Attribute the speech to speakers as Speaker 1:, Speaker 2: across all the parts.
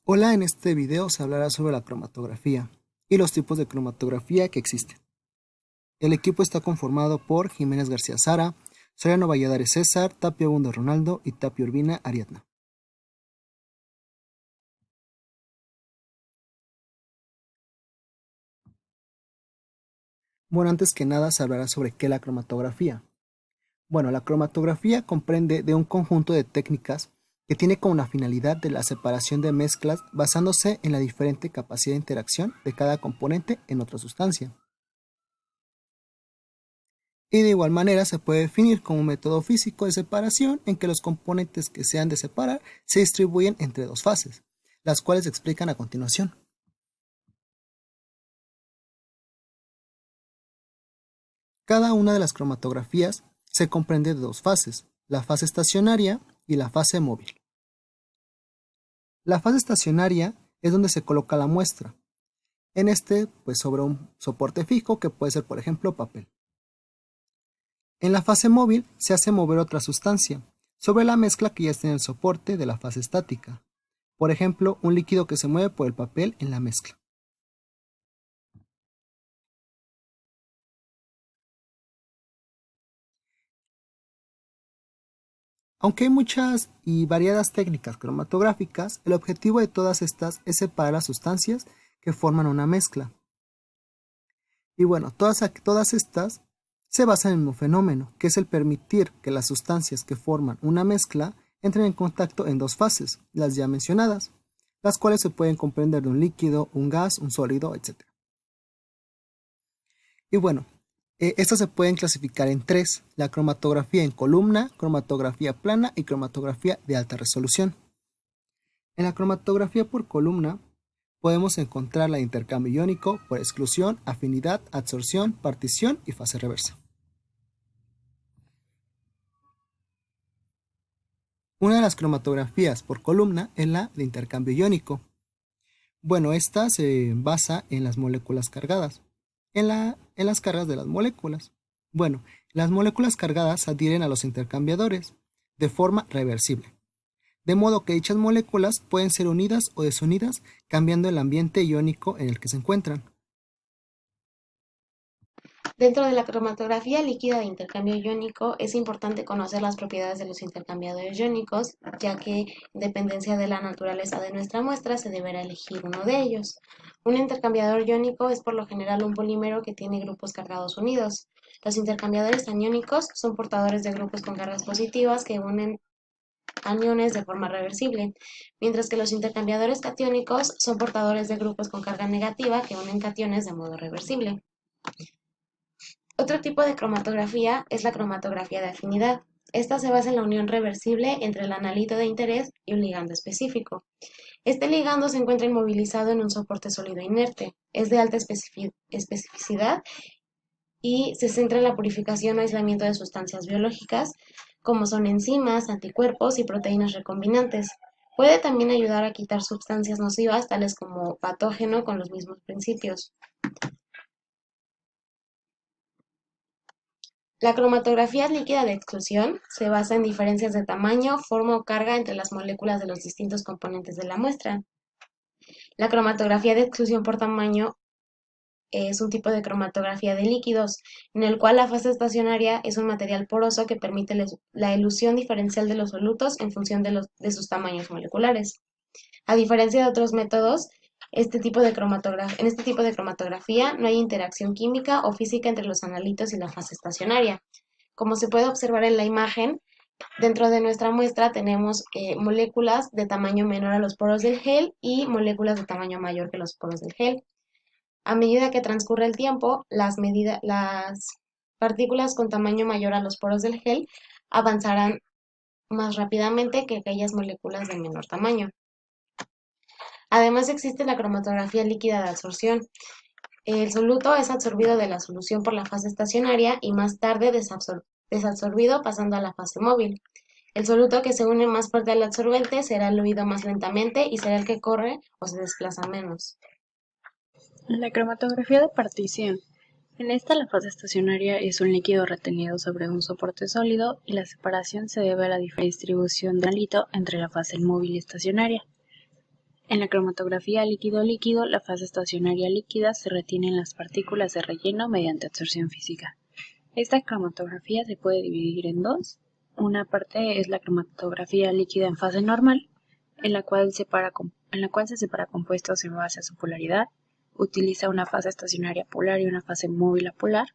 Speaker 1: Hola, en este video se hablará sobre la cromatografía y los tipos de cromatografía que existen. El equipo está conformado por Jiménez García Sara, Soriano Valladares César, Tapia Bundo Ronaldo y Tapia Urbina Ariadna. Bueno, antes que nada se hablará sobre qué es la cromatografía. Bueno, la cromatografía comprende de un conjunto de técnicas que tiene como la finalidad de la separación de mezclas basándose en la diferente capacidad de interacción de cada componente en otra sustancia. Y de igual manera se puede definir como un método físico de separación en que los componentes que se han de separar se distribuyen entre dos fases, las cuales se explican a continuación. Cada una de las cromatografías se comprende de dos fases, la fase estacionaria y la fase móvil. La fase estacionaria es donde se coloca la muestra, en pues sobre un soporte fijo que puede ser por ejemplo papel. En la fase móvil se hace mover otra sustancia sobre la mezcla que ya está en el soporte de la fase estática. Por ejemplo, un líquido que se mueve por el papel en la mezcla. Aunque hay muchas y variadas técnicas cromatográficas, el objetivo de todas estas es separar las sustancias que forman una mezcla. Y bueno, todas estas se basan en un fenómeno, que es el permitir que las sustancias que forman una mezcla entren en contacto en dos fases, las ya mencionadas, las cuales se pueden comprender de un líquido, un gas, un sólido, etc. Y bueno, estas se pueden clasificar en tres: la cromatografía en columna, cromatografía plana y cromatografía de alta resolución. En la cromatografía por columna podemos encontrar la de intercambio iónico por exclusión, afinidad, absorción, partición y fase reversa. Una de las cromatografías por columna es la de intercambio iónico. Bueno, esta se basa en las moléculas cargadas, en las cargas de las moléculas. Bueno, las moléculas cargadas adhieren a los intercambiadores de forma reversible, de modo que dichas moléculas pueden ser unidas o desunidas cambiando el ambiente iónico en el que se encuentran.
Speaker 2: Dentro de la cromatografía líquida de intercambio iónico es importante conocer las propiedades de los intercambiadores iónicos, ya que en dependencia de la naturaleza de nuestra muestra se deberá elegir uno de ellos. Un intercambiador iónico es por lo general un polímero que tiene grupos cargados unidos. Los intercambiadores aniónicos son portadores de grupos con cargas positivas que unen aniones de forma reversible, mientras que los intercambiadores catiónicos son portadores de grupos con carga negativa que unen cationes de modo reversible. Otro tipo de cromatografía es la cromatografía de afinidad. Esta se basa en la unión reversible entre el analito de interés y un ligando específico. Este ligando se encuentra inmovilizado en un soporte sólido inerte, es de alta especificidad y se centra en la purificación o aislamiento de sustancias biológicas, como son enzimas, anticuerpos y proteínas recombinantes. Puede también ayudar a quitar sustancias nocivas, tales como patógeno, con los mismos principios. La cromatografía líquida de exclusión se basa en diferencias de tamaño, forma o carga entre las moléculas de los distintos componentes de la muestra. La cromatografía de exclusión por tamaño es un tipo de cromatografía de líquidos, en el cual la fase estacionaria es un material poroso que permite la elusión diferencial de los solutos en función de sus tamaños moleculares. A diferencia de otros métodos, en este tipo de cromatografía no hay interacción química o física entre los analitos y la fase estacionaria. Como se puede observar en la imagen, dentro de nuestra muestra tenemos moléculas de tamaño menor a los poros del gel y moléculas de tamaño mayor que los poros del gel. A medida que transcurre el tiempo, las partículas con tamaño mayor a los poros del gel avanzarán más rápidamente que aquellas moléculas de menor tamaño. Además existe la cromatografía líquida de absorción. El soluto es absorbido de la solución por la fase estacionaria y más tarde desabsorbido pasando a la fase móvil. El soluto que se une más fuerte al absorbente será eluido más lentamente y será el que corre o se desplaza menos.
Speaker 3: La cromatografía de partición. En esta, la fase estacionaria es un líquido retenido sobre un soporte sólido y la separación se debe a la diferente distribución del analito entre la fase móvil y estacionaria. En la cromatografía líquido-líquido, la fase estacionaria líquida se retiene en las partículas de relleno mediante absorción física. Esta cromatografía se puede dividir en dos. Una parte es la cromatografía líquida en fase normal, en la cual se separa compuestos en base a su polaridad, utiliza una fase estacionaria polar y una fase móvil apolar.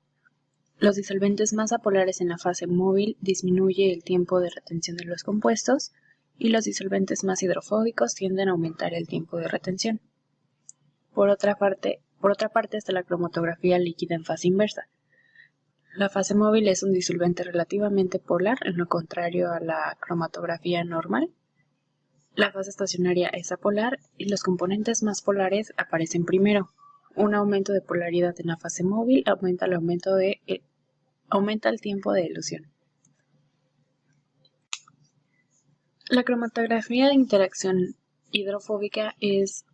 Speaker 3: Los disolventes más apolares en la fase móvil disminuye el tiempo de retención de los compuestos y los disolventes más hidrofóbicos tienden a aumentar el tiempo de retención. Por otra parte está la cromatografía líquida en fase inversa. La fase móvil es un disolvente relativamente polar, en lo contrario a la cromatografía normal. La fase estacionaria es apolar y los componentes más polares aparecen primero. Un aumento de polaridad en la fase móvil aumenta el tiempo de elución. La cromatografía de interacción hidrofóbica es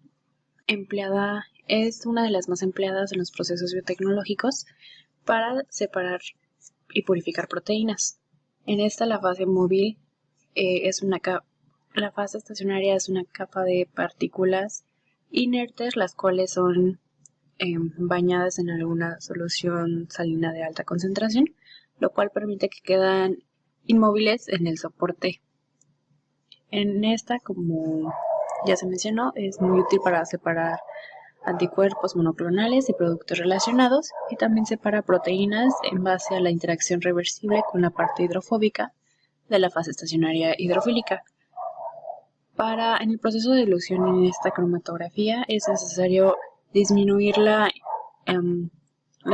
Speaker 3: una de las más empleadas en los procesos biotecnológicos para separar y purificar proteínas. En esta la fase móvil la fase estacionaria es una capa de partículas inertes, las cuales son bañadas en alguna solución salina de alta concentración, lo cual permite que quedan inmóviles en el soporte. En esta, como ya se mencionó, es muy útil para separar anticuerpos monoclonales y productos relacionados, y también separa proteínas en base a la interacción reversible con la parte hidrofóbica de la fase estacionaria hidrofílica. En el proceso de dilución en esta cromatografía es necesario disminuir la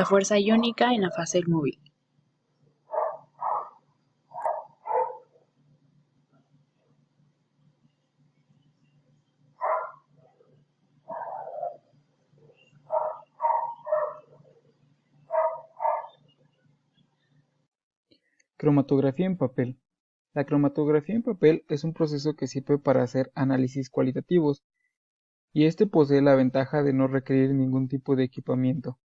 Speaker 3: fuerza iónica en la fase móvil.
Speaker 4: Cromatografía en papel. La cromatografía en papel es un proceso que sirve para hacer análisis cualitativos, y este posee la ventaja de no requerir ningún tipo de equipamiento.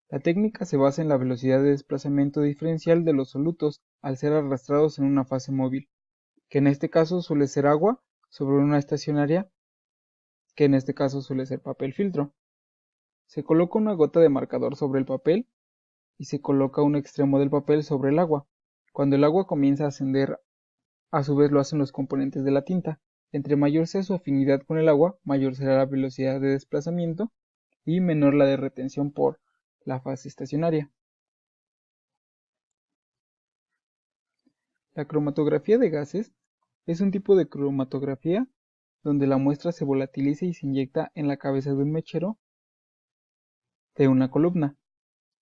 Speaker 4: La técnica se basa en la velocidad de desplazamiento diferencial de los solutos al ser arrastrados en una fase móvil, que en este caso suele ser agua, sobre una estacionaria, que en este caso suele ser papel filtro. Se coloca una gota de marcador sobre el papel y se coloca un extremo del papel sobre el agua. Cuando el agua comienza a ascender, a su vez lo hacen los componentes de la tinta. Entre mayor sea su afinidad con el agua, mayor será la velocidad de desplazamiento y menor la de retención por la fase estacionaria. La cromatografía de gases es un tipo de cromatografía donde la muestra se volatiliza y se inyecta en la cabeza de un mechero de una columna.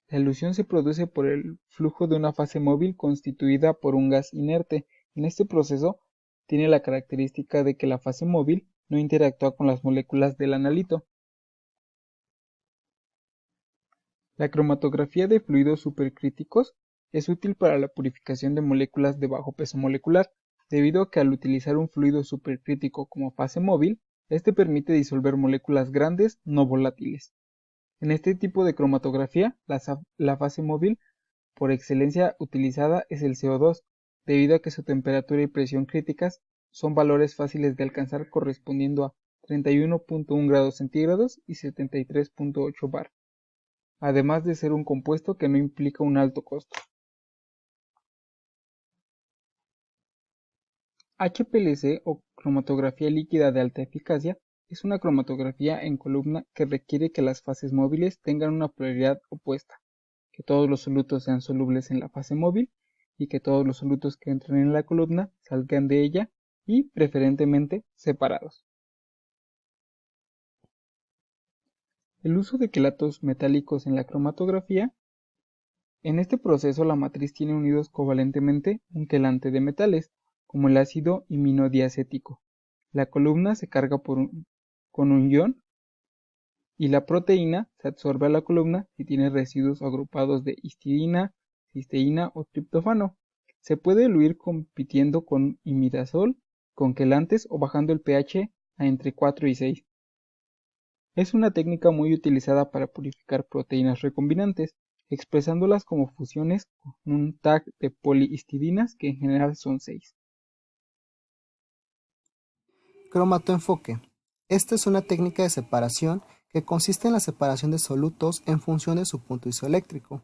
Speaker 4: La elusión se produce por el flujo de una fase móvil constituida por un gas inerte. En este proceso tiene la característica de que la fase móvil no interactúa con las moléculas del analito. La cromatografía de fluidos supercríticos es útil para la purificación de moléculas de bajo peso molecular, debido a que al utilizar un fluido supercrítico como fase móvil, este permite disolver moléculas grandes no volátiles. En este tipo de cromatografía, la fase móvil por excelencia utilizada es el CO2, debido a que su temperatura y presión críticas son valores fáciles de alcanzar, correspondiendo a 31.1 grados centígrados y 73.8 bar, además de ser un compuesto que no implica un alto costo. HPLC o cromatografía líquida de alta eficacia es una cromatografía en columna que requiere que las fases móviles tengan una polaridad opuesta, que todos los solutos sean solubles en la fase móvil y que todos los solutos que entren en la columna salgan de ella y preferentemente separados. El uso de quelatos metálicos en la cromatografía. En este proceso la matriz tiene unidos covalentemente un quelante de metales, como el ácido iminodiacético. La columna se carga con un ion y la proteína se absorbe a la columna si tiene residuos agrupados de histidina, cisteína o triptófano. Se puede eluir compitiendo con imidazol, con quelantes o bajando el pH a entre 4 y 6. Es una técnica muy utilizada para purificar proteínas recombinantes, expresándolas como fusiones con un tag de polihistidinas que en general son 6.
Speaker 1: Cromatoenfoque. Esta es una técnica de separación que consiste en la separación de solutos en función de su punto isoeléctrico.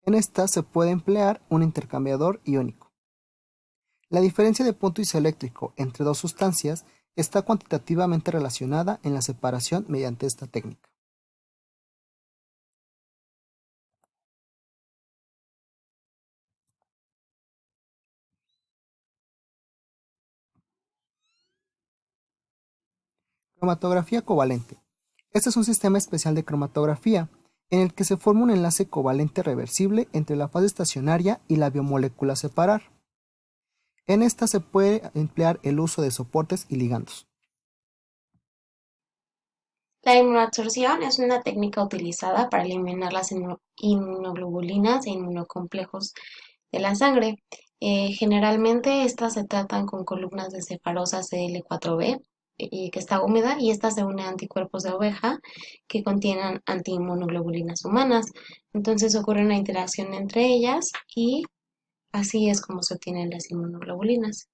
Speaker 1: En esta se puede emplear un intercambiador iónico. La diferencia de punto isoeléctrico entre dos sustancias está cuantitativamente relacionada en la separación mediante esta técnica. Cromatografía covalente. Este es un sistema especial de cromatografía en el que se forma un enlace covalente reversible entre la fase estacionaria y la biomolécula a separar. En esta se puede emplear el uso de soportes y ligandos.
Speaker 2: La inmunoabsorción es una técnica utilizada para eliminar las inmunoglobulinas e inmunocomplejos de la sangre. Generalmente estas se tratan con columnas de cefarosa CL4B que está húmeda y esta se une a anticuerpos de oveja que contienen antiinmunoglobulinas humanas. Entonces ocurre una interacción entre ellas y así es como se obtienen las inmunoglobulinas.